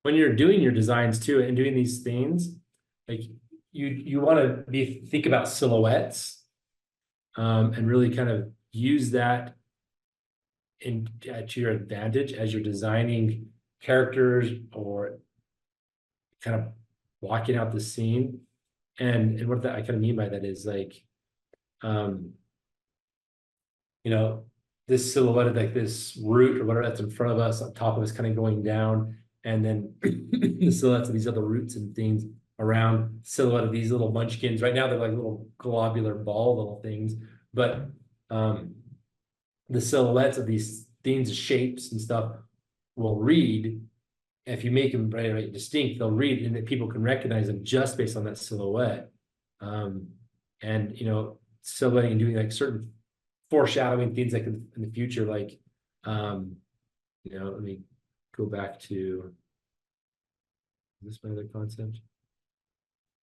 when you're doing your designs too and doing these things, like you want to think about silhouettes, and really kind of use that to your advantage as you're designing characters or kind of walking out the scene. And what that I kind of mean by that is like, um, you know, this silhouette of like this root or whatever that's in front of us, on top of us, kind of going down, and then the silhouettes of these other roots and things around, silhouette of these little munchkins. Right now they're like little globular ball little things, but the silhouettes of these things, shapes and stuff will read. If you make them very distinct, they'll read, and that people can recognize them just based on that silhouette. And silhouetting and doing like certain foreshadowing things like in the future, like let me go back to this my other concept.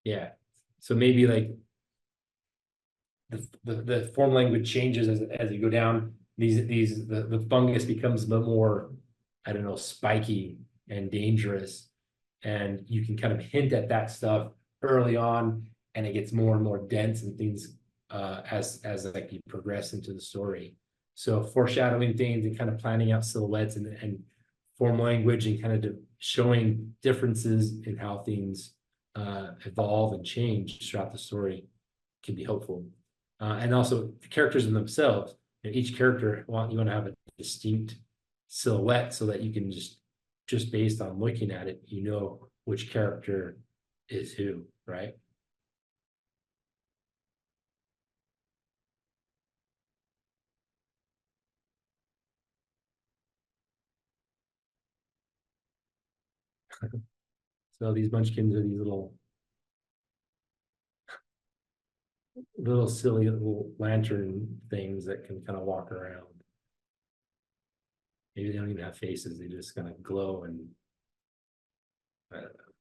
Yeah. So maybe like the form language changes as you go down. The fungus becomes a bit more, I don't know, spiky and dangerous. And you can kind of hint at that stuff early on, and it gets more and more dense and things as like you progress into the story. So foreshadowing things and kind of planning out silhouettes and form language and kind of showing differences in how things evolve and change throughout the story can be helpful. And also the characters in themselves, each character you want to have a distinct silhouette so that you can just based on looking at it, which character is who, right? So these munchkins are these little silly little lantern things that can kind of walk around. Maybe they don't even have faces, they just kind of glow. And I don't know.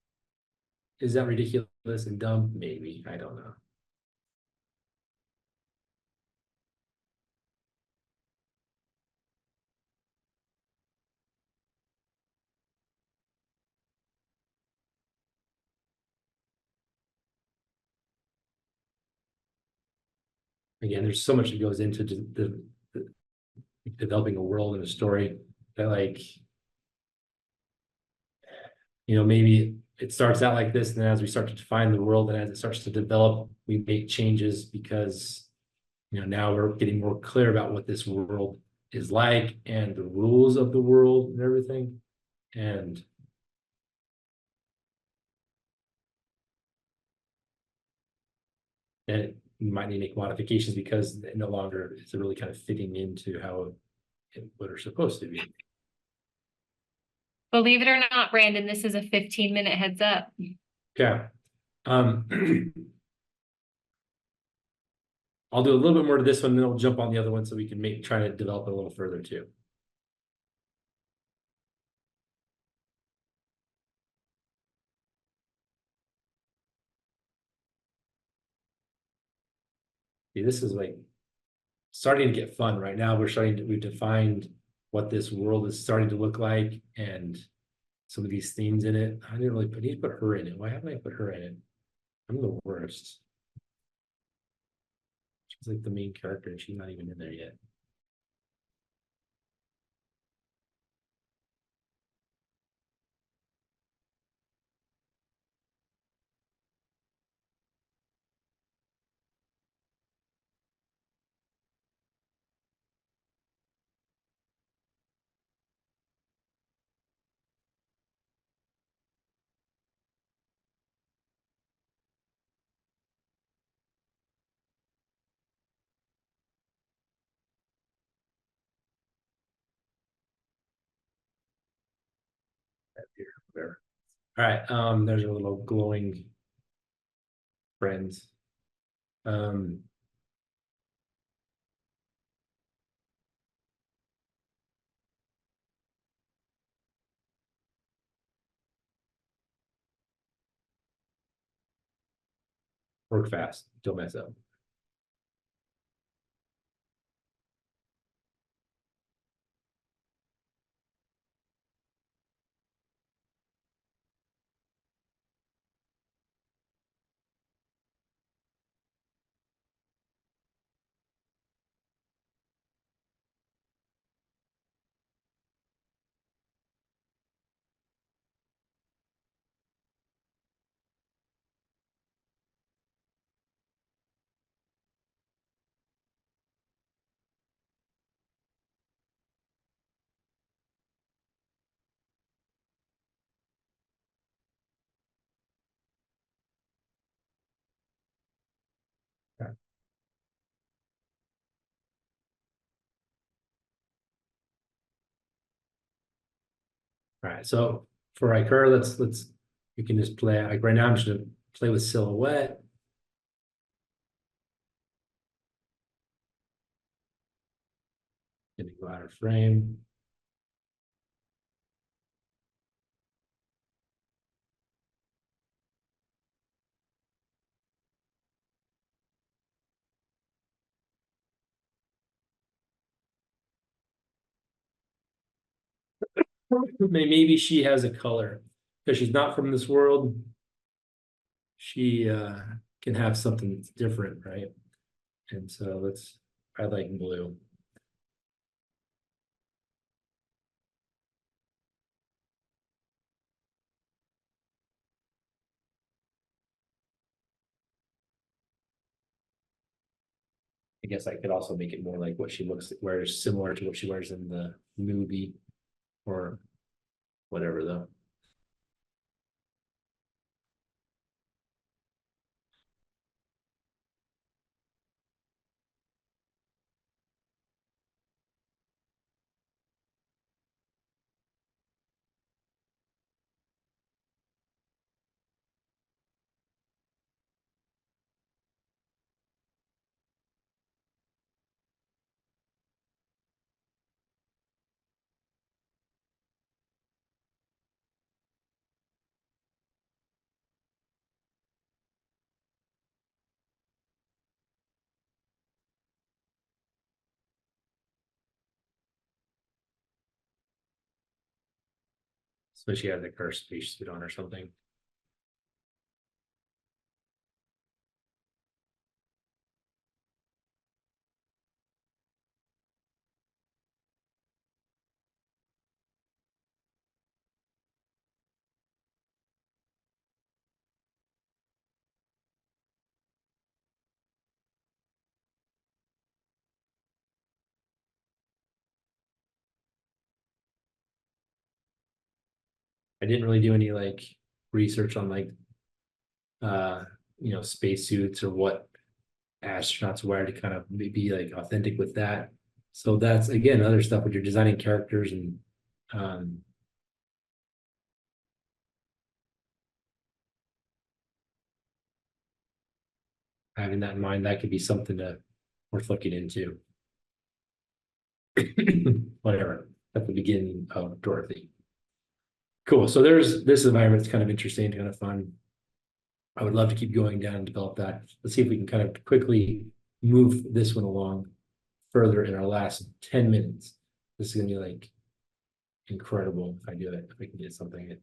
Is that ridiculous and dumb? Maybe, I don't know. Again, there's so much that goes into the developing a world and a story that, like, maybe it starts out like this, and then as we start to define the world and as it starts to develop, we make changes because now we're getting more clear about what this world is like and the rules of the world and everything. And then you might need to make modifications because no longer it's really kind of fitting into how what are supposed to be. Believe it or not, Brandon, this is a 15-minute heads up. Okay. I'll do a little bit more to this one, then we'll jump on the other one so we can try to develop it a little further too. See, this is like starting to get fun right now. We've defined what this world is starting to look like and some of these themes in it. I didn't really need to put her in it. Why haven't I put her in it? I'm the worst. She's like the main character and she's not even in there yet. Whatever. All right. There's a little glowing friends. Work fast. Don't mess up. All right, so for like her, let's you can just play like right now. I'm just gonna play with silhouette. Gonna go out of frame. Maybe she has a color because she's not from this world. She can have something that's different, right? And so let's. I like blue. I guess I could also make it more like what she wears, similar to what she wears in the movie or whatever though. So she has like her spacesuit on or something. I didn't really do any like research on like uh spacesuits or what astronauts wear to kind of be like authentic with that. So that's again other stuff when you're designing characters and um having that in mind, that could be something to worth looking into. Whatever at the beginning of Dorothy. Cool. So there's this environment. It's kind of interesting, kind of fun. I would love to keep going down and develop that. Let's see if we can kind of quickly move this one along further in our last 10 minutes. This is gonna be like incredible if I do it, if we can get something.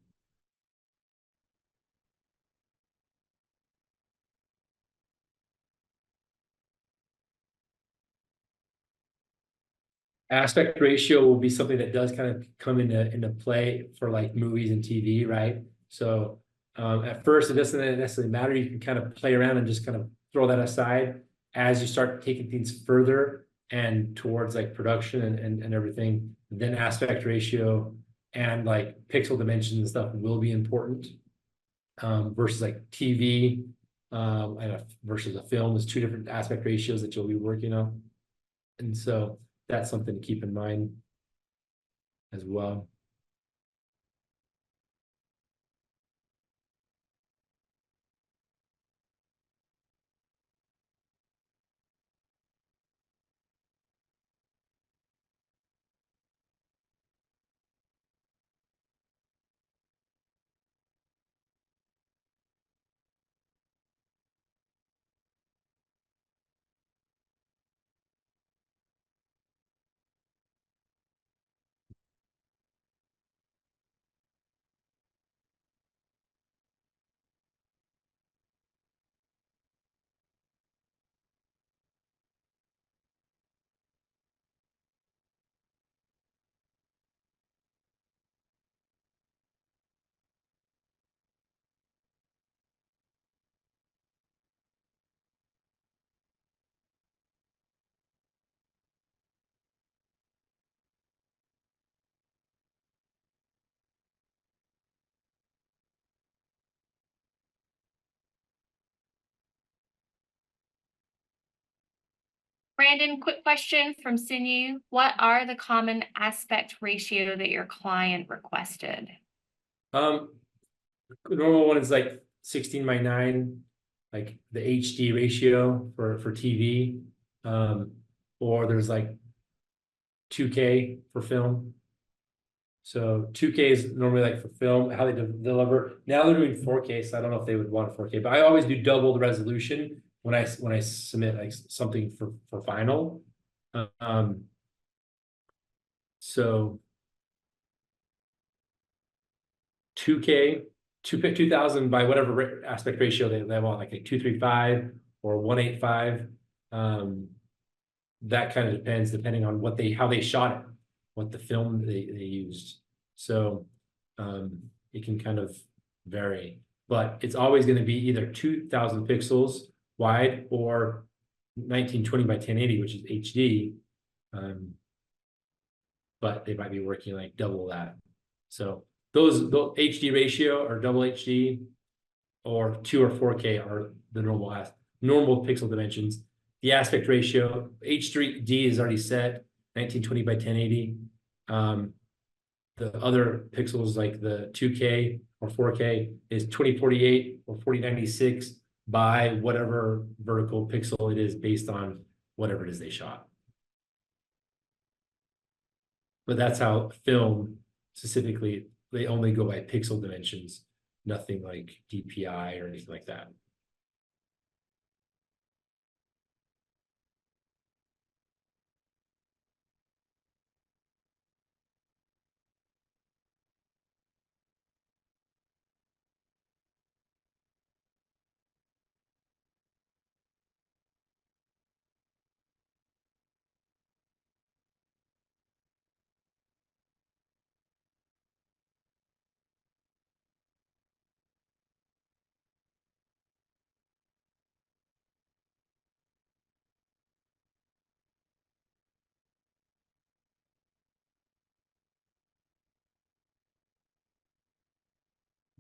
Aspect ratio will be something that does kind of come into play for like movies and TV, right? So at first it doesn't necessarily matter. You can kind of play around and just kind of throw that aside as you start taking things further and towards like production and everything. Then aspect ratio and like pixel dimensions and stuff will be important versus like TV versus a film is two different aspect ratios that you'll be working on. And so that's something to keep in mind as well. Brandon, quick question from Sinew. What are the common aspect ratio that your client requested? The normal one is like 16:9, like the HD ratio for TV. Or there's like 2K for film. So 2K is normally like for film, how they deliver. Now they're doing 4K, so I don't know if they would want a 4K, but I always do double the resolution when I submit like something for final. So 2K, 2000 by whatever aspect ratio they want, like a 235 or 185. That kind of depends, depending on how they shot it, what the film they used. So it can kind of vary, but it's always going to be either 2000 pixels wide or 1920 by 1080, which is HD. But they might be working like double that. So those HD ratio or double HD or 2 or 4K are the normal pixel dimensions. The aspect ratio, H3D is already set, 1920 by 1080. The other pixels like the 2K or 4K is 2048 or 4096 by whatever vertical pixel it is based on whatever it is they shot. But that's how film specifically, they only go by pixel dimensions, nothing like DPI or anything like that.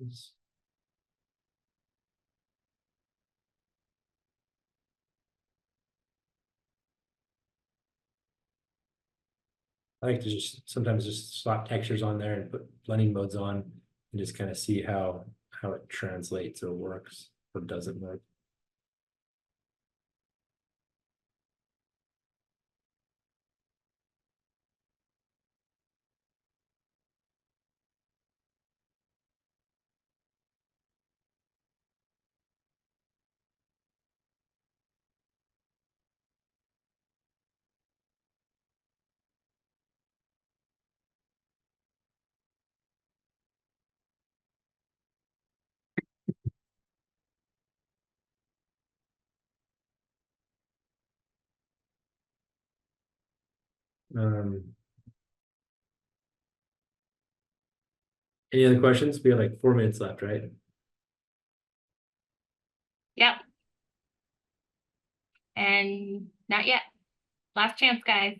I like to sometimes just slap textures on there and put blending modes on and just kind of see how it translates or works or doesn't work. Any other questions? We have like 4 minutes left, right? Yep. And not yet. Last chance, guys.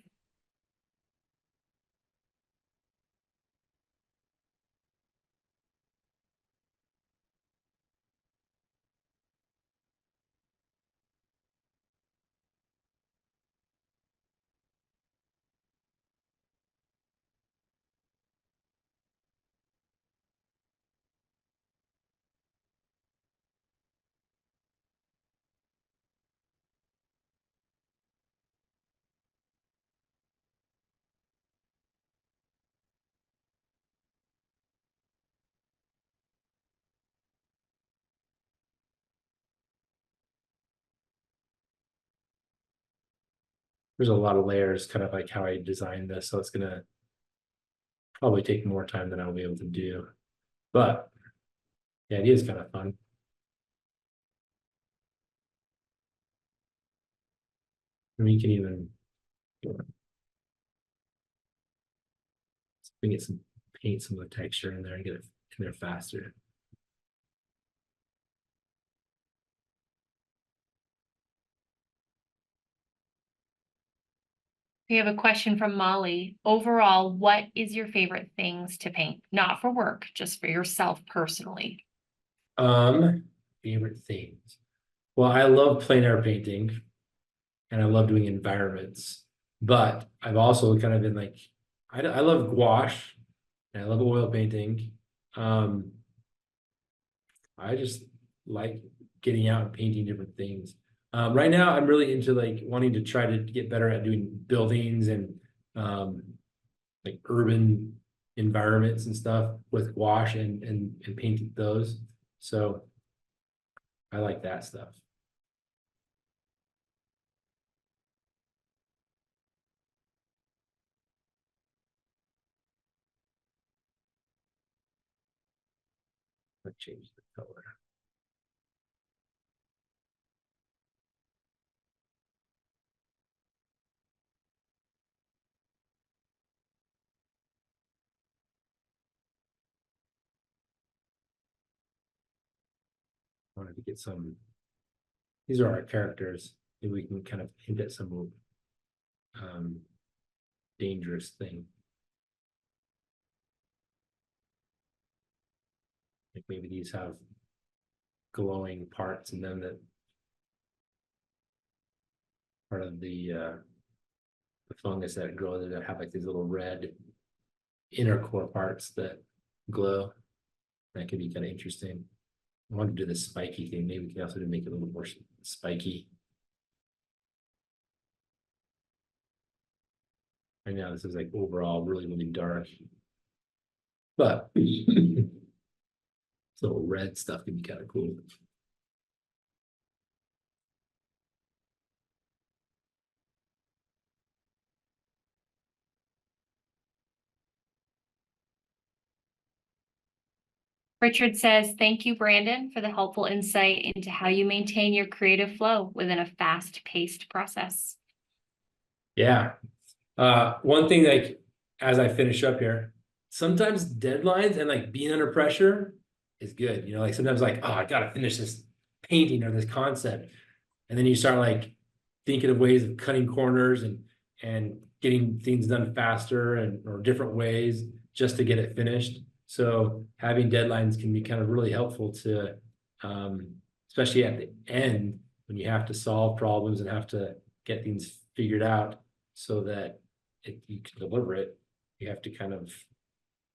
There's a lot of layers, kind of like how I designed this, so it's gonna probably take more time than I'll be able to do. But yeah, it is kind of fun. I mean, you can even we can get some paint some of the texture in there and get it in there faster. We have a question from Molly. Overall, what is your favorite things to paint? Not for work, just for yourself personally. Favorite things. Well, I love plein air painting. and I love doing environments. But I've also kind of been like, I love gouache, and I love oil painting. I just like getting out and painting different things. Right now, I'm really into like wanting to try to get better at doing buildings and like urban environments and stuff with gouache and painting those. So I like that stuff. Let's change the color. I wanted to get some, these are our characters. Maybe we can kind of hint at some dangerous thing. Like maybe these have glowing parts, and then the part of the fungus that grows that have like these little red inner core parts that glow. That could be kind of interesting. I want to do this spiky thing. Maybe we can also make it a little more spiky. Right now, this is like overall really, really dark. But this little red stuff could be kind of cool. Richard says, thank you, Brandon, for the helpful insight into how you maintain your creative flow within a fast-paced process. Yeah. One thing, like, as I finish up here, sometimes deadlines and like being under pressure is good. You know, like sometimes like, oh, I gotta finish this painting or this concept. And then you start like thinking of ways of cutting corners and getting things done faster and or different ways just to get it finished. So having deadlines can be kind of really helpful to especially at the end when you have to solve problems and have to get things figured out so that you can deliver it. You have to kind of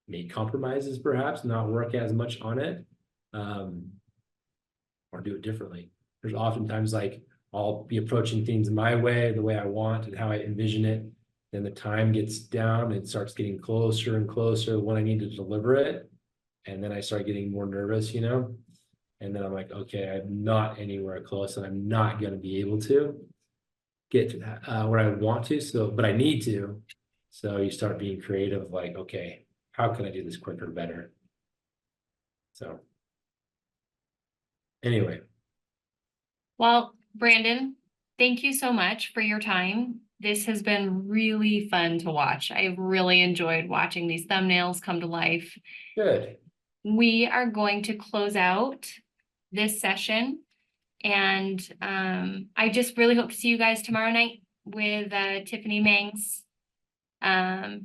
make compromises, perhaps not work as much on it, or do it differently. There's oftentimes like I'll be approaching things my way, the way I want and how I envision it. Then the time gets down, it starts getting closer and closer when I need to deliver it. And then I start getting more nervous, you know? And then I'm like, okay, I'm not anywhere close and I'm not going to be able to get to that where I want to. So, but I need to. So you start being creative, like, okay, how can I do this quicker, better? So anyway. Well, Brandon, thank you so much for your time. This has been really fun to watch. I've really enjoyed watching these thumbnails come to life. Good. We are going to close out this session. And I just really hope to see you guys tomorrow night with Tiffany Mang's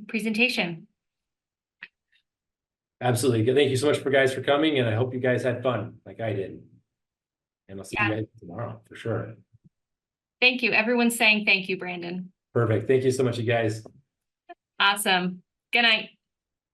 presentation. Absolutely. Good. Thank you so much for guys for coming. And I hope you guys had fun like I did. And I'll see you guys tomorrow for sure. Thank you. Everyone's saying thank you, Brandon. Perfect. Thank you so much, you guys. Awesome. Good night.